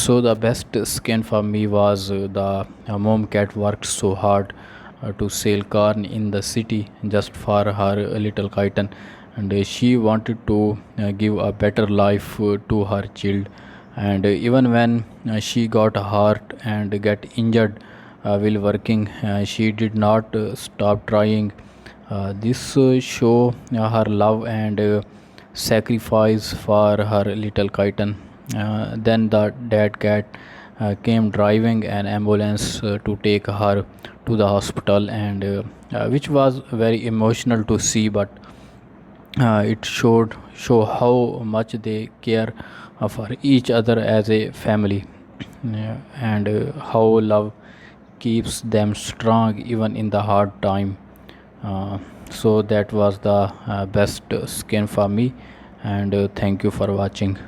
So the best skin for me was the mom cat worked so hard to sell corn in the city just for her little kitten, and she wanted to give a better life to her child. And even when she got hurt and get injured while working, she did not stop trying. This show her love and sacrifice for her little kitten. Then the dead cat came driving an ambulance to take her to the hospital, and which was very emotional to see. But it show how much they care for each other as a family. Yeah, and how love keeps them strong even in the hard time. So that was the best skin for me, and thank you for watching.